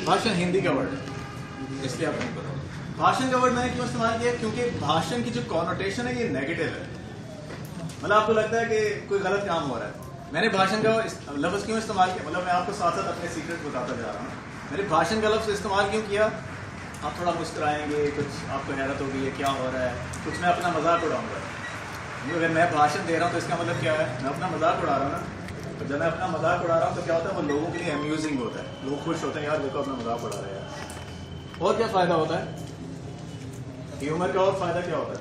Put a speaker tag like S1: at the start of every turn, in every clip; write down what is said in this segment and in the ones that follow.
S1: بھاشن ہندی کا ورڈ ہے اس لیے آپ نہیں پتا. بھاشن کا ورڈ میں نے کیوں استعمال کیا کیونکہ بھاشن کی جو کانوٹیشن ہے یہ نیگیٹو ہے. مطلب آپ کو لگتا ہے کہ کوئی غلط کام ہو رہا ہے. میں نے بھاشن کا لفظ کیوں استعمال کیا, مطلب میں آپ کو ساتھ ساتھ اپنے سیکرٹ بتاتا جا رہا ہوں. میں نے بھاشن کا لفظ استعمال کیوں کیا, آپ تھوڑا مسکرائیں گے, کچھ آپ کو حیرت ہوگی ہے کیا ہو رہا ہے, کچھ میں اپنا مذاق اڑاؤں گا. اگر میں بھاشن دے رہا ہوں تو اس کا مطلب کیا ہے, میں اپنا مذاق اڑا رہا ہوں نا. تو جب میں اپنا مذاق اڑا رہا ہوں تو کیا ہوتا ہے, وہ لوگوں کے لیے امیوزنگ ہوتا ہے, لوگ خوش ہوتے ہیں یار دیکھو اپنا مذاق اڑا رہے ہیں. اور کیا فائدہ ہوتا ہے ہیومر کا, اور فائدہ کیا ہوتا ہے,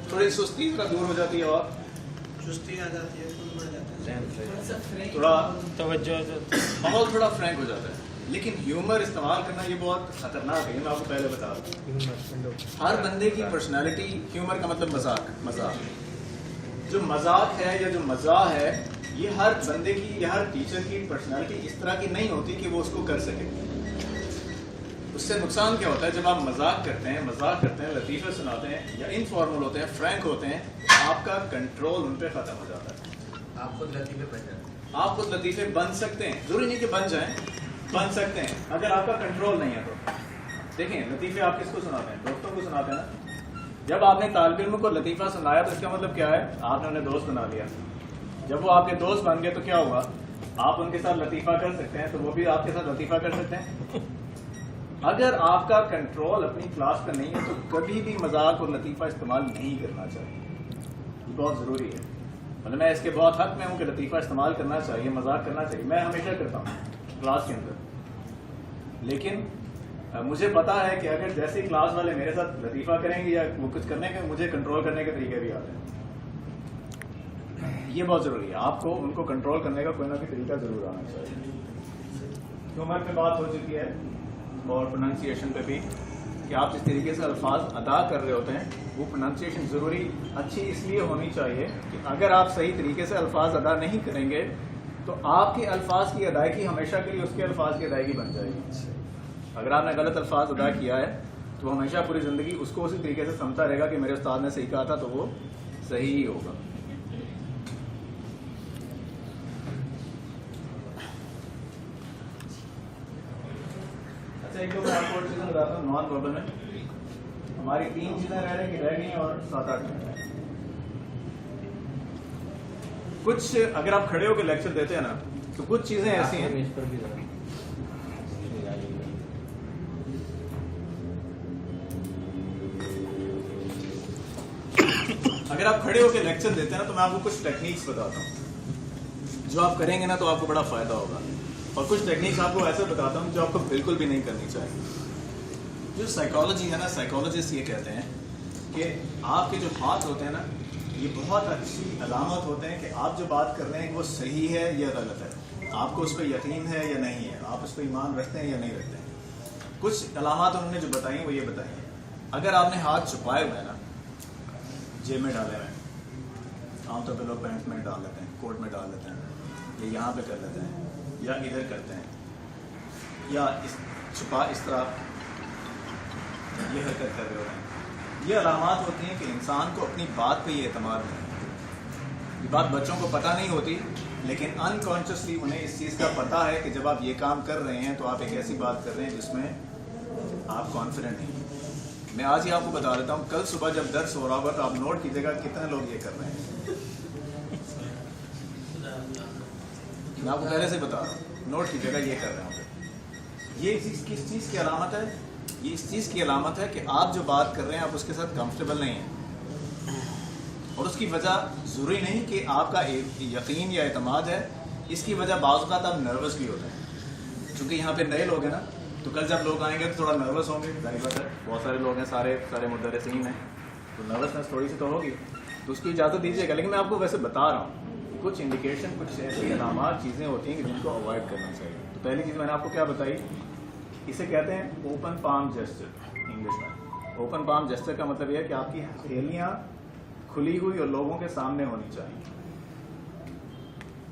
S1: تھوڑی سستی ذرا دور ہو جاتی ہے اور
S2: چستی آ جاتی ہے,
S1: تھوڑا توجہ, ماحول تھوڑا فرینک ہو جاتا ہے. لیکن ہیومر استعمال کرنا یہ بہت خطرناک ہے, میں آپ کو پہلے بتا دوں. ہر بندے کی پرسنالٹی, ہیومر کا مطلب مذاق, مذاق جو مذاق ہے یا جو مزاح ہے یہ ہر بندے کی یا ہر ٹیچر کی پرسنالٹی اس طرح کی نہیں ہوتی کہ وہ اس کو کر سکے. اس سے نقصان کیا ہوتا ہے, جب آپ مذاق کرتے ہیں, لطیفے سناتے ہیں یا انفارمل ہوتے ہیں, فرینک ہوتے ہیں, آپ کا کنٹرول ان پہ ختم ہو جاتا ہے.
S2: آپ خود لطیفے بن جاتے ہیں,
S1: آپ خود لطیفے بن سکتے ہیں, ضروری نہیں کہ بن جائیں, بن سکتے ہیں اگر آپ کا کنٹرول نہیں ہے تو. دیکھیں لطیفے آپ کس کو سناتے ہیں, دوستوں کو سناتے ہیں نا. جب آپ نے طالب علم کو لطیفہ سنایا تو اس کا مطلب کیا ہے, آپ نے انہیں دوست بنا لیا. جب وہ آپ کے دوست بن گئے تو کیا ہوا, آپ ان کے ساتھ لطیفہ کر سکتے ہیں تو وہ بھی آپ کے ساتھ لطیفہ کر سکتے ہیں. اگر آپ کا کنٹرول اپنی کلاس کا نہیں ہے تو کبھی بھی مذاق اور لطیفہ استعمال نہیں کرنا چاہیے. یہ بہت ضروری ہے. مطلب میں اس کے بہت حق میں ہوں کہ لطیفہ استعمال کرنا چاہیے, مذاق کرنا چاہیے, میں ہمیشہ کرتا ہوں کلاس کے اندر. لیکن مجھے پتا ہے کہ اگر جیسے کلاس والے میرے ساتھ لطیفہ کریں گے یا وہ کچھ کرنے کے, مجھے کنٹرول کرنے کے طریقے بھی آتے ہیں. یہ بہت ضروری ہے, آپ کو ان کو کنٹرول کرنے کا کوئی نہ کوئی طریقہ ضرور آنا چاہیے. ہیومر پہ بات ہو چکی ہے اور پروننسیشن پہ بھی, کہ آپ جس طریقے سے الفاظ ادا کر رہے ہوتے ہیں وہ پروننسیشن ضروری اچھی اس لیے ہونی چاہیے کہ اگر آپ صحیح طریقے سے الفاظ ادا نہیں کریں گے تو آپ کے الفاظ کی ادائیگی ہمیشہ کے لیے اس کے الفاظ کی ادائیگی بن جائے گی. اگر آپ نے غلط الفاظ ادا کیا ہے تو ہمیشہ پوری زندگی اس کو اسی طریقے سے سمجھتا رہے گا کہ میرے استاد نے صحیح کہا تھا تو وہ صحیح ہی ہوگا. ایک تو میں آپ کو چیزیں بتاتا ہوں. نان وربل میں ہماری 3 چیزیں رہ گئی اور 7-8 میں کچھ, اگر آپ کھڑے ہو کے لیکچر دیتے ہیں نا تو کچھ چیزیں ایسی ہیں, اگر آپ کھڑے ہو کے لیکچر دیتے ہیں نا تو میں آپ کو کچھ ٹیکنیکس بتاتا ہوں جو آپ کریں گے نا تو آپ کو بڑا فائدہ ہوگا. اور کچھ ٹیکنیکس آپ کو ایسے بتاتا ہوں جو آپ کو بالکل بھی نہیں کرنی چاہیے. جو سائیکالوجی ہے نا, سائیکالوجسٹ یہ کہتے ہیں کہ آپ کے جو ہاتھ ہوتے ہیں نا یہ بہت اچھی علامت ہوتے ہیں کہ آپ جو بات کر رہے ہیں وہ صحیح ہے یا غلط ہے, آپ کو اس پہ یقین ہے یا نہیں ہے, آپ اس پہ ایمان رکھتے ہیں یا نہیں رکھتے ہیں. کچھ علامات انہوں نے جو بتائی ہیں وہ یہ بتائی ہیں. اگر آپ نے ہاتھ چھپائے ہوئے ہیں نا, جیب میں ڈالے ہوئے ہیں, عام طور پہ لوگ پینٹ میں ڈال لیتے ہیں, کوٹ میں ڈال لیتے ہیں, یا یہاں پہ کر لیتے ہیں, یا ادھر کرتے ہیں, یا چھپا اس طرح یہ حرکت کر رہے ہوتے ہیں, یہ علامات ہوتی ہیں کہ انسان کو اپنی بات پہ یہ اعتماد نہیں. یہ بات بچوں کو پتہ نہیں ہوتی لیکن انکانشیسلی انہیں اس چیز کا پتہ ہے کہ جب آپ یہ کام کر رہے ہیں تو آپ ایک ایسی بات کر رہے ہیں جس میں آپ کانفیڈنٹ نہیں ہیں. میں آج ہی آپ کو بتا دیتا ہوں, کل صبح جب درس ہو رہا ہوگا تو آپ نوٹ کیجیے گا کتنے لوگ یہ کر رہے ہیں. میں آپ کو پہلے سے بتا رہا ہوں, نوٹ کیجیے گا یہ کر رہے ہوں. یہ کس چیز کی علامت ہے, یہ اس چیز کی علامت ہے کہ آپ جو بات کر رہے ہیں آپ اس کے ساتھ کمفرٹیبل نہیں ہیں. اور اس کی وجہ ضروری نہیں کہ آپ کا یقین یا اعتماد ہے, اس کی وجہ بعض اوقات آپ نروس بھی ہوتے ہیں. چونکہ یہاں پہ نئے لوگ ہیں نا, تو کل جب لوگ آئیں گے تو تھوڑا نروس ہوں گے, ظاہر بات ہے, بہت سارے لوگ ہیں, سارے مدرسین ہیں, تو نروسنس تھوڑی سی تو ہوگی, تو اس کی اجازت دیجیے گا. لیکن میں آپ کو ویسے بتا رہا ہوں کچھ انڈیکیشن, کچھ ایسی علامات چیزیں ہوتی ہیں جن کو اوائڈ کرنا چاہیے. تو پہلی چیز میں نے آپ کو کیا بتائی, اسے کہتے ہیں اوپن پام جیسچر. انگلش میں اوپن پام جیسچر کا مطلب یہ ہے کہ آپ کی ہتھیلیاں کھلی ہوئی اور لوگوں کے سامنے ہونی چاہیے.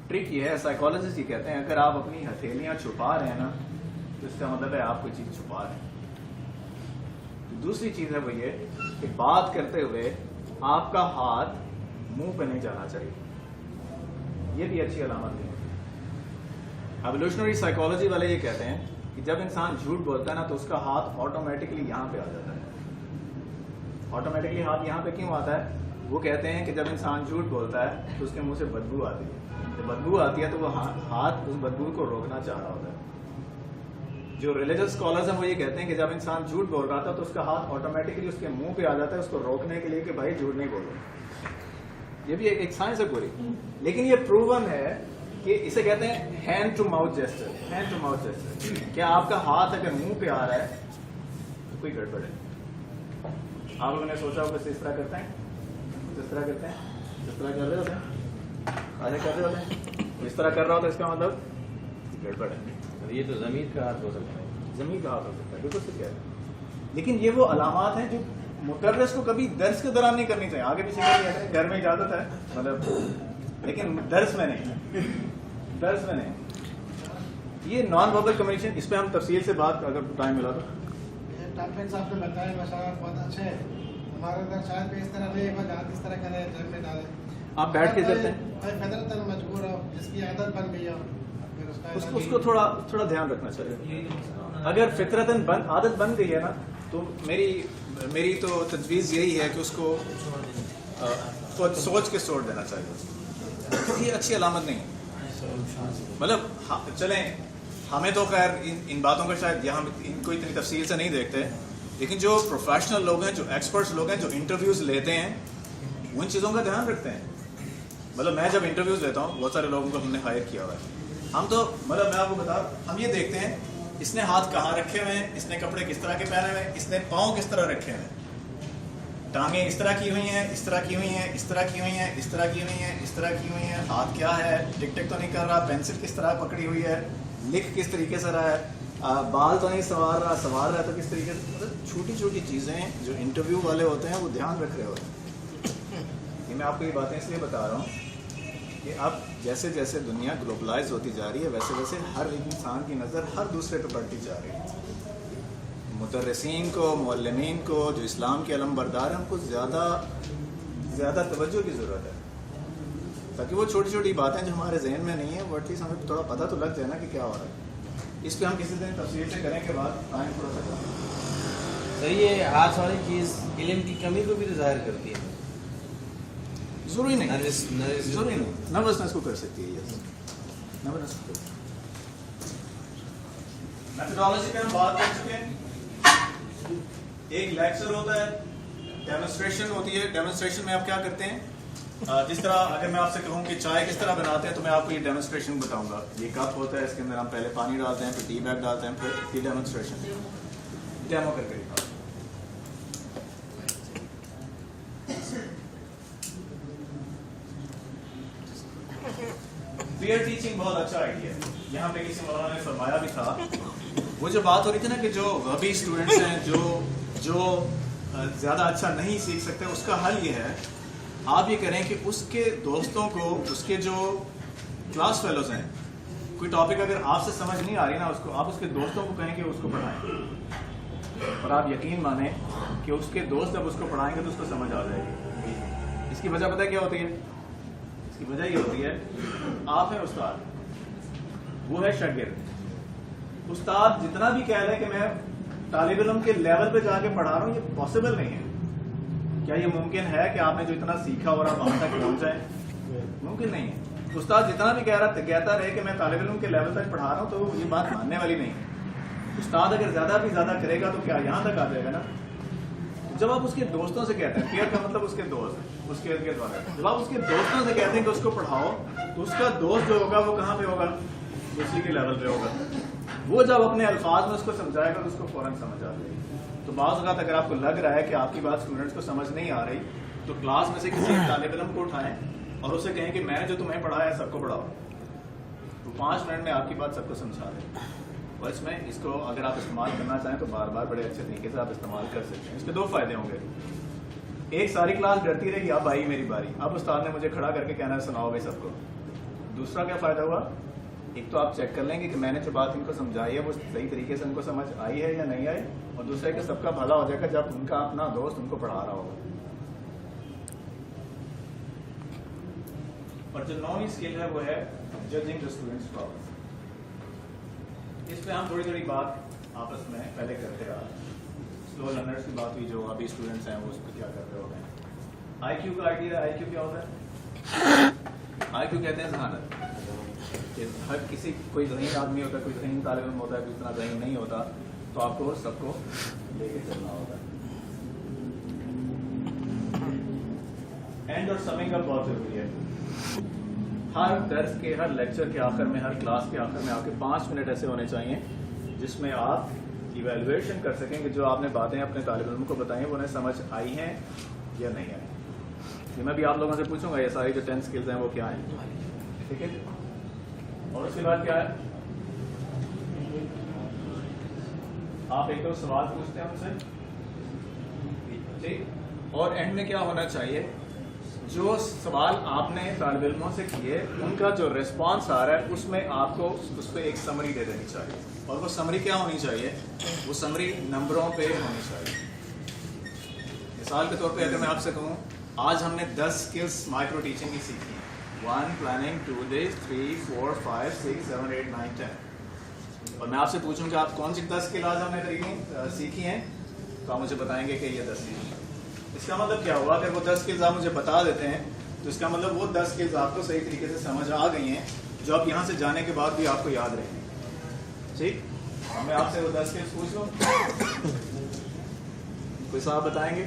S1: ٹرک یہ ہے, سائیکالوجسٹ یہ کہتے ہیں اگر آپ اپنی ہتھیلیاں چھپا رہے ہیں نا تو اس کا مطلب ہے آپ کوئی چیز چھپا رہے ہیں. دوسری چیز ہے وہ یہ کہ بات کرتے ہوئے آپ کا ہاتھ منہ پہ نہیں جانا چاہیے. یہ بھی اچھی علامت نہیں ہوتی. एवोल्यूशनरी साइकोलॉजी वाले ये कहते हैं कि जब इंसान झूठ बोलता है ना तो उसका हाथ ऑटोमेटिकली यहाँ पे आ जाता है। ऑटोमेटिकली हाथ यहाँ पे क्यों आता है? वो कहते हैं कि जब इंसान झूठ बोलता है तो उसके मुंह से बदबू आती है। जब बदबू आती है तो वो हाथ उस बदबू को रोकना चाह रहा होता है। जो रिलीजियस स्कॉलर्स हैं वो ये कहते हैं कि जब इंसान झूठ बोल रहा था तो उसका हाथ ऑटोमेटिकली उसके मुंह पे आ जाता है उसको रोकने के लिए कि भाई झूठ नहीं बोलो। ये भी एक साइंस है पूरी, लेकिन ये प्रूवन है कि इसे कहते हैं hand to mouth gesture. Hand to mouth gesture, क्या आपका हाथ अगर मुंह पे आ रहा है तो कोई गड़बड़ है। आप लोगों ने सोचा होगा इस तरह करते हैं, इस तरह करते हैं, इस तरह कर रहे होते हैं, आधे कर रहे होते हैं, इस तरह कर रहा होता है, इसका मतलब गड़बड़ है।
S3: ये तो जमीन का हाथ हो सकता है,
S1: जमीन का हाथ हो सकता है, बिल्कुल सही कह रहे हैं। लेकिन ये वो अलामात हैं जो मुदर्रिस को कभी दर्स के दौरान नहीं करनी चाहिए। आगे पीछे करनी घर में इजाजत है मतलब, लेकिन दर्स में नहीं, दर्स में नहीं। ये नॉन वर्बल कम्युनिकेशन, इस पे हम तफसील से बात अगर टाइम मिला तो।
S4: टॉपिक्स आपने बताए माशाल्लाह बहुत अच्छे हैं। हमारे अंदर शायद भी इस तरह नहीं एक बार जहाँ किस तरह करें जब में डालें।
S1: आप बैठ के करते हैं,
S4: फितरतन मजबूर हो, जिसकी आदत बन गई हो, फिर
S1: उसको थोड़ा ध्यान रखना चाहिए। अगर फितरतन आदत बन गई है ना तो मेरी तो तजवीज़ यही है कि उसको खुद सोच के छोड़ देना चाहिए। ये अच्छी अलामत नहीं है। मतलब चलें, हमें तो खैर इन बातों का शायद यहाँ इनको इतनी तफसील से नहीं देखते, लेकिन जो प्रोफेशनल लोग हैं, जो एक्सपर्ट्स लोग हैं, जो इंटरव्यूज़ लेते हैं, उन चीज़ों का ध्यान रखते हैं। मतलब मैं जब इंटरव्यूज़ लेता हूँ, बहुत सारे लोगों को हमने हायर किया हुआ है, हम तो मतलब मैं आपको बता, हम ये देखते हैं इसने हाथ कहाँ रखे हुए हैं, इसने कपड़े किस तरह के पहने हुए हैं, इसने पाँव किस तरह रखे हुए हैं, टांगे इस तरह की हुई हैं, इस तरह की हुई हैं, इस तरह की हुई हैं, इस तरह की हुई हैं, इस तरह की हुई हैं, हाथ क्या है, टिक टिक तो नहीं कर रहा, पेंसिल किस तरह पकड़ी हुई है, लिख किस तरीके से रहा है, बाल तो नहीं संवार रहा है तो किस तरीके से। मतलब छोटी छोटी चीज़ें जो इंटरव्यू वाले होते हैं वो ध्यान रख रहे होते हैं। ये मैं आपको ये बातें इसलिए बता रहा हूँ कि अब जैसे जैसे दुनिया ग्लोबलाइज होती जा रही है वैसे वैसे हर एक इंसान की नज़र हर दूसरे पर बढ़ती जा रही है। मुदर्रिसीन को, मुअल्लिमीन को, जो इस्लाम के अलम बरदार हैं, उनको ज़्यादा तवज्जो की ज़रूरत है, ताकि वो छोटी छोटी बातें जो हमारे जहन में नहीं है वो एटलीस्ट हमें थोड़ा पता तो लग जाए ना कि क्या हो रहा है। इस पर हम किसी दिन तफसील से करें के बाद टाइम थोड़ा सा
S3: सही है। हाथ वाली चीज़ इल्म की कमी को भी तो जाहिर करती है।
S1: जरूरी नहीं,
S3: जरूरी नहीं,
S1: नर्वसनेस को कर सकती है। यस, नर्वसनेस को। मेथोडोलॉजी पे हम बात कर चुके हैं। एक लेक्चर होता है, डेमोन्स्ट्रेशन होती है। डेमोन्स्ट्रेशन में आप क्या करते हैं, जिस तरह अगर मैं आपसे कहूँ कि चाय किस तरह बनाते हैं तो मैं आपको ये डेमोन्स्ट्रेशन बताऊंगा। ये कप होता है, इसके अंदर हम पहले पानी डालते हैं, फिर टी बैग डालते हैं, फिर ये डेमोन्स्ट्रेशन डेमो करके दिखाओ। पीयर टीचिंग बहुत अच्छा आइडिया है। यहाँ पे किसी मौलाना ने फरमाया भी था, वो जो बात हो रही थी ना कि जो गबी स्टूडेंट्स हैं, जो ज़्यादा अच्छा नहीं सीख सकते, उसका हल ये है आप ये करें कि उसके दोस्तों को, उसके जो क्लास फेलोज हैं, कोई टॉपिक अगर आपसे समझ नहीं आ रही ना, उसको आप उसके दोस्तों को कहें कि उसको पढ़ाएं, और आप यकीन माने कि उसके दोस्त जब उसको पढ़ाएंगे तो उसको समझ आ जाएगी। इसकी वजह पता है क्या होती है? इसकी वजह ये होती है, आप हैं उस्ताद, वो है शागिर्द। उस्ताद जितना भी कह रहे कि मैं तालिब इल्म के लेवल पे जाके पढ़ा रहा हूँ, ये पॉसिबल नहीं है। क्या ये मुमकिन है कि आपने जो इतना सीखा और आप वहां तक पहुंच जाए? मुमकिन नहीं है। उस्ताद जितना भी कहता रहे कि मैं तालिब इल्म के लेवल तक पढ़ा रहा हूँ, तो ये बात मानने वाली नहीं है। उस्ताद अगर ज्यादा भी ज्यादा करेगा तो क्या यहाँ तक आ जाएगा ना। जब आप उसके दोस्तों से कहते हैं, पीयर का मतलब उसके दोस्त, उसके इर्द वाले, जब आप उसके दोस्तों से कहते हैं कि उसको पढ़ाओ, तो उसका दोस्त जो होगा वो कहाँ पे होगा? उसी के लेवल पे होगा। वो जब अपने अल्फाज में उसको समझाएगा तो उसको फौरन समझ आ जाएगी। तो बाज़ औक़ात अगर आपको लग रहा है कि आपकी बात स्टूडेंट्स को समझ नहीं आ रही, तो क्लास में से किसी तालिब इल्म को उठाएं और उसे कहें कि मैंने जो तुम्हें पढ़ाया है सबको पढ़ाओ। तो 5 मिनट में आपकी बात सबको समझा दें। और इसमें इसको अगर आप इस्तेमाल करना चाहें तो बार बार बड़े अच्छे तरीके से आप इस्तेमाल कर सकते हैं। इसके 2 फ़ायदे होंगे। एक, सारी क्लास डरती रहेगी, अब आई मेरी बारी, अब उस्ताद ने मुझे खड़ा करके कहना है सुनाओ भाई सबको। दूसरा क्या फ़ायदा हुआ, एक तो आप चेक कर लेंगे कि मैंने जो बात इनको समझाई है वो सही तरीके से उनको समझ आई है या नहीं आई, और दूसरा कि सबका भला हो जाएगा जब उनका अपना दोस्त उनको पढ़ा रहा होगा। और जो 9वीं स्किल है वो है जजिंग द स्टूडेंट्स प्रॉब्लम। इस पे हम थोड़ी थोड़ी बात आपस में पहले करते रहा। स्लो लर्नर्स की बात हुई, जो अभी स्टूडेंट्स हैं वो उस पर क्या कर रहे हो गए। IQ का आइडिया, IQ क्या होता है? IQ कहते हैं जहानत। हर किसी कोई ज़हीन आदमी होता है, कोई ज़हीन तालिब इल्म होता है, कोई इतना ज़हीन नहीं होता, तो आपको सबको लेके चलना होता है। एंड और समिंग अप बहुत जरूरी है। हर दर्स के, हर लेक्चर के आखिर में, हर क्लास के आखिर में आपके 5 मिनट ऐसे होने चाहिए जिसमें आप इवेलुएशन कर सकें कि जो आपने बातें अपने तालिब इल्म को बताई हैं वो उन्हें समझ आई हैं या नहीं आई। ये मैं भी आप लोगों से पूछूंगा, ये सारी जो 10 स्किल्स हैं वो क्या हैं, ठीक है। और उसके बाद क्या है, आप एक दो सवाल पूछते हैं उनसे, ठीक। और एंड में क्या होना चाहिए, जो सवाल आपने तालिब इल्मों से किए उनका जो रिस्पॉन्स आ रहा है उसमें आपको उस पर एक समरी दे देनी चाहिए। और वो समरी क्या होनी चाहिए, वो समरी नंबरों पे होनी चाहिए। मिसाल के तौर पे अगर मैं आपसे कहूँ आज हमने 10 स्किल्स माइक्रो टीचिंग की सीखी हैं, 1 प्लानिंग, 2 दिस, 3 4 5 6 7 8 9 10, और मैं आपसे पूछूं कि आप कौन सी 10 स्किल आज हमने सीखी हैं, तो आप मुझे बताएंगे कि ये 10 स्किल। इसका मतलब क्या हुआ, अगर वो 10 स्किल्स आप मुझे बता देते हैं तो इसका मतलब वो 10 स्किल्स आपको सही तरीके से समझ आ गई हैं, जो आप यहाँ से जाने के बाद भी आपको याद रहेंगी, ठीक। मैं आपसे वो 10 स्किल्स पूछ लूँ, कोई साहब बताएंगे?